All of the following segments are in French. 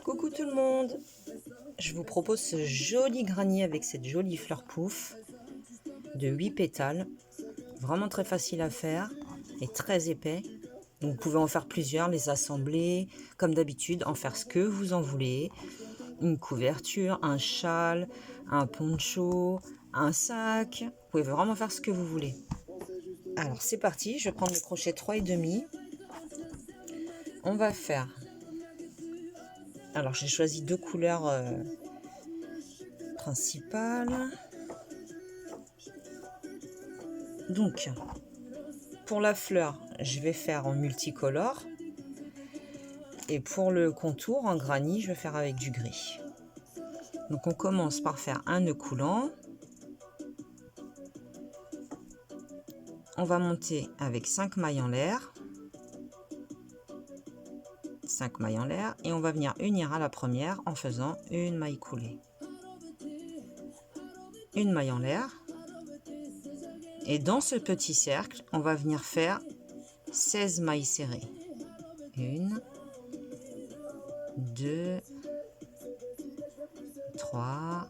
Coucou tout le monde, je vous propose ce joli granier avec cette jolie fleur pouf de 8 pétales, vraiment très facile à faire et très épais. Donc vous pouvez en faire plusieurs, les assembler comme d'habitude, en faire ce que vous en voulez. Une couverture, un châle, un poncho, un sac, vous pouvez vraiment faire ce que vous voulez. Alors c'est parti, je vais prendre le crochet 3,5. On va faire... Alors j'ai choisi deux couleurs principales. Donc, pour la fleur, je vais faire en multicolore. Et pour le contour, en granit, je vais faire avec du gris. Donc, on commence par faire un nœud coulant. On va monter avec 5 mailles en l'air. 5 mailles en l'air. Et on va venir unir à la première en faisant une maille coulée. Une maille en l'air. Et dans ce petit cercle, on va venir faire 16 mailles serrées. 1, 2, 3,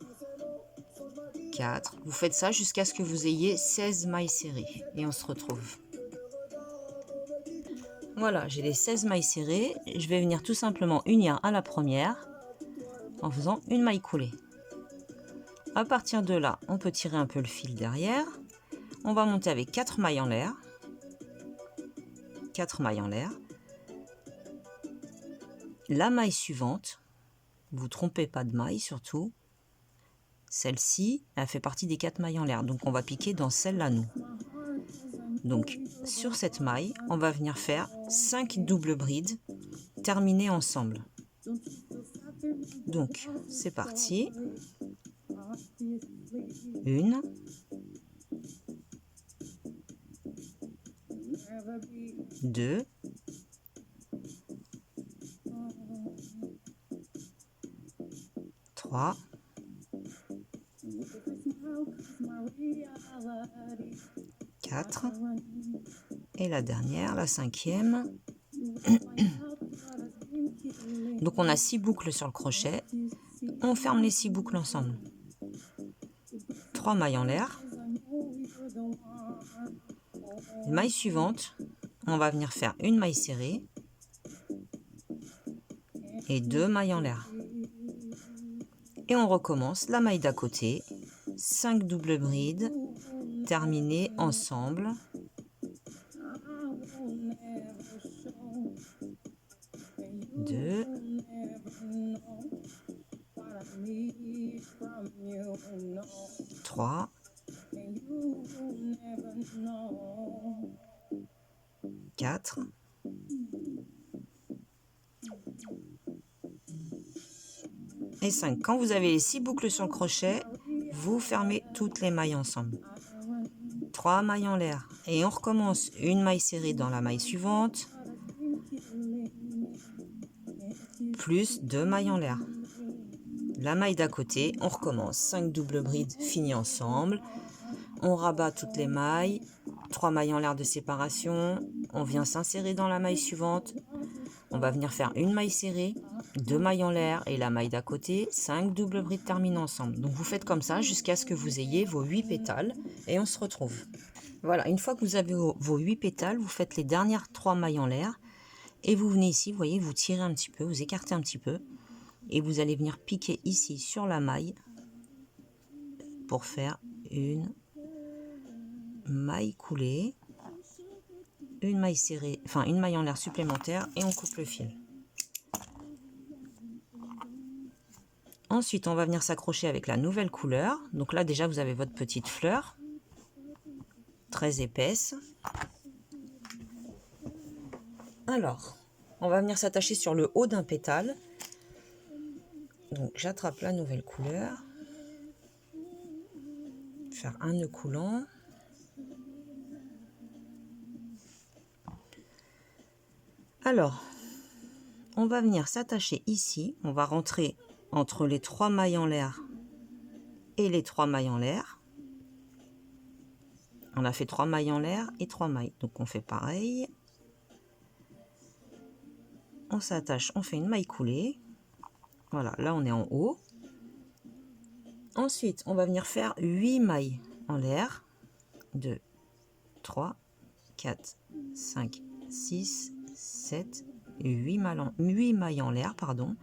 4. Vous faites ça jusqu'à ce que vous ayez 16 mailles serrées. Et on se retrouve. Voilà, j'ai les 16 mailles serrées. Je vais venir tout simplement unir à la première en faisant une maille coulée. À partir de là, on peut tirer un peu le fil derrière. On va monter avec 4 mailles en l'air. 4 mailles en l'air. La maille suivante, vous ne trompez pas de maille surtout. Celle-ci, elle fait partie des 4 mailles en l'air. Donc on va piquer dans celle-là, nous. Donc sur cette maille, on va venir faire 5 doubles brides terminées ensemble. Donc c'est parti. 1, 2, 3, 4 et la dernière, la cinquième. Donc on a 6 boucles sur le crochet. On ferme les 6 boucles ensemble. 3 mailles en l'air. Maille suivante, on va venir faire une maille serrée et 2 mailles en l'air. Et on recommence la maille d'à côté, 5 doubles brides terminées ensemble. 2, 3, 4 et 5. Quand vous avez les 6 boucles sur le crochet, vous fermez toutes les mailles ensemble. 3 mailles en l'air et on recommence une maille serrée dans la maille suivante, plus 2 mailles en l'air. La maille d'à côté, on recommence 5 doubles brides finies ensemble. On rabat toutes les mailles, 3 mailles en l'air de séparation. On vient s'insérer dans la maille suivante. On va venir faire une maille serrée, 2 mailles en l'air et la maille d'à côté, 5 doubles brides terminent ensemble. Donc vous faites comme ça jusqu'à ce que vous ayez vos 8 pétales et on se retrouve. Voilà, une fois que vous avez vos 8 pétales, vous faites les dernières 3 mailles en l'air et vous venez ici, vous voyez, vous tirez un petit peu, vous écartez un petit peu et vous allez venir piquer ici sur la maille pour faire une maille coulée, une maille serrée, enfin une maille en l'air supplémentaire et on coupe le fil. Ensuite, on va venir s'accrocher avec la nouvelle couleur. Donc là, déjà, vous avez votre petite fleur, très épaisse. Alors, on va venir s'attacher sur le haut d'un pétale. Donc, j'attrape la nouvelle couleur. Faire un nœud coulant. Alors, on va venir s'attacher ici. On va rentrer entre les 3 mailles en l'air et les 3 mailles en l'air. On a fait 3 mailles en l'air et 3 mailles. Donc, on fait pareil. On s'attache, on fait une maille coulée. Voilà, là on est en haut. Ensuite, on va venir faire 8 mailles en l'air. 2, 3, 4, 5, 6, 7, 8 mailles en l'air, pardon.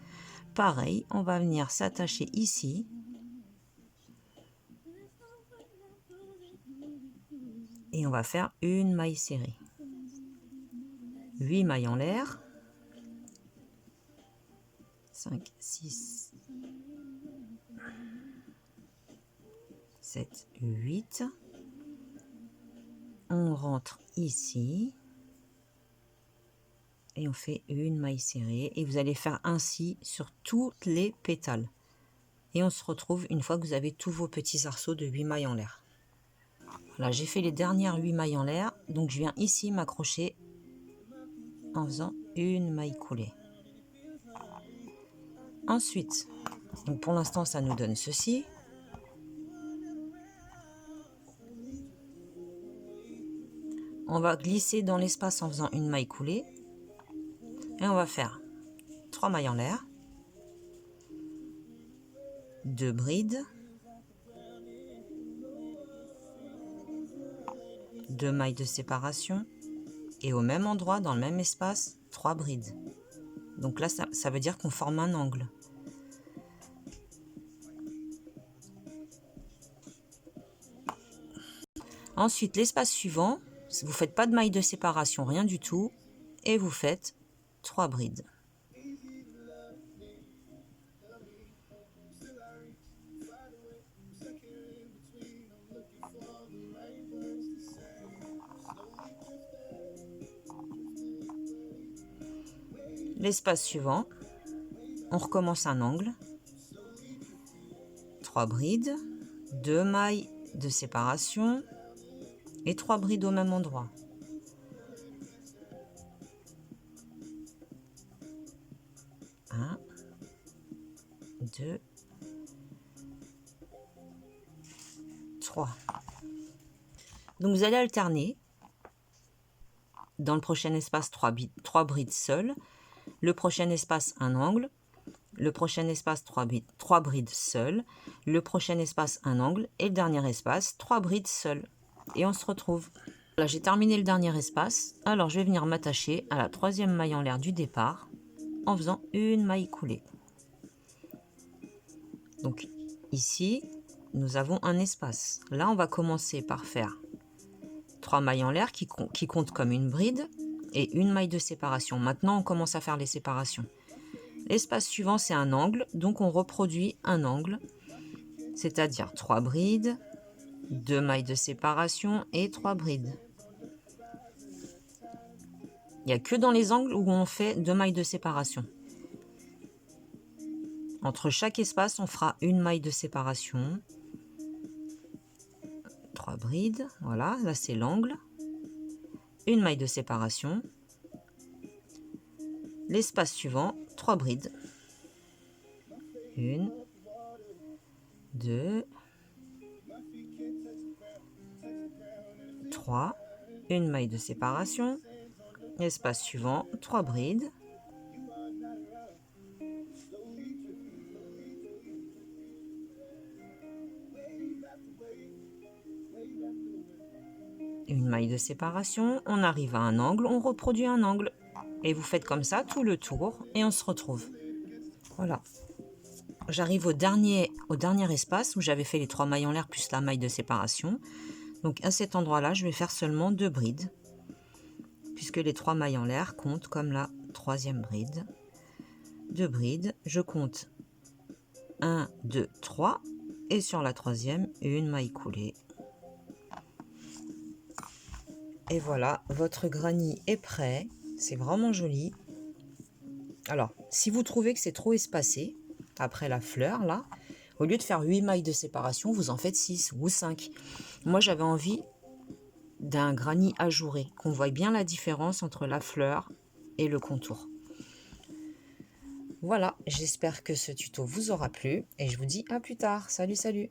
Pareil, on va venir s'attacher ici. Et on va faire une maille serrée. 8 mailles en l'air. 5, 6, 7, 8. On rentre ici. Et on fait une maille serrée. Et vous allez faire ainsi sur toutes les pétales. Et on se retrouve une fois que vous avez tous vos petits arceaux de 8 mailles en l'air. Voilà, j'ai fait les dernières 8 mailles en l'air. Donc je viens ici m'accrocher en faisant une maille coulée. Ensuite, donc pour l'instant ça nous donne ceci. On va glisser dans l'espace en faisant une maille coulée. Et on va faire 3 mailles en l'air. 2 brides. 2 mailles de séparation. Et au même endroit, dans le même espace, 3 brides. Donc là, ça veut dire qu'on forme un angle. Ensuite, l'espace suivant, vous ne faites pas de maille de séparation, rien du tout. Et vous faites 3 brides. L'espace suivant, on recommence un angle. 3 brides, 2 mailles de séparation et 3 brides au même endroit. Un, 2, 3. Donc vous allez alterner. Dans le prochain espace, 3 brides seules. Le prochain espace, un angle. Le prochain espace, 3 brides seules. Le prochain espace, un angle. Et le dernier espace, 3 brides seules. Et on se retrouve. Là, j'ai terminé le dernier espace. Alors, je vais venir m'attacher à la 3e maille en l'air du départ en faisant une maille coulée. Donc, ici, nous avons un espace. Là, on va commencer par faire 3 mailles en l'air qui comptent comme une bride et une maille de séparation. Maintenant, on commence à faire les séparations. L'espace suivant, c'est un angle, donc on reproduit un angle, c'est-à-dire 3 brides, 2 mailles de séparation et 3 brides. Il n'y a que dans les angles où on fait 2 mailles de séparation. Entre chaque espace, on fera une maille de séparation. 3 brides, voilà, là c'est l'angle. Une maille de séparation. L'espace suivant, 3 brides. 1, 2, 3. Une maille de séparation. Espace suivant, 3 brides. Une maille de séparation, on arrive à un angle, on reproduit un angle. Et vous faites comme ça tout le tour et on se retrouve. Voilà. J'arrive au dernier espace où j'avais fait les 3 mailles en l'air plus la maille de séparation. Donc à cet endroit-là, je vais faire seulement 2 brides. Puisque les 3 mailles en l'air comptent comme la 3e bride. 2 brides, je compte 1, 2, 3. Et sur la 3e, une maille coulée. Et voilà, votre granny est prêt. C'est vraiment joli. Alors, si vous trouvez que c'est trop espacé, après la fleur, là, au lieu de faire 8 mailles de séparation, vous en faites 6 ou 5. Moi, j'avais envie d'un granny ajouré, qu'on voit bien la différence entre la fleur et le contour. Voilà, j'espère que ce tuto vous aura plu et je vous dis à plus tard. Salut, salut!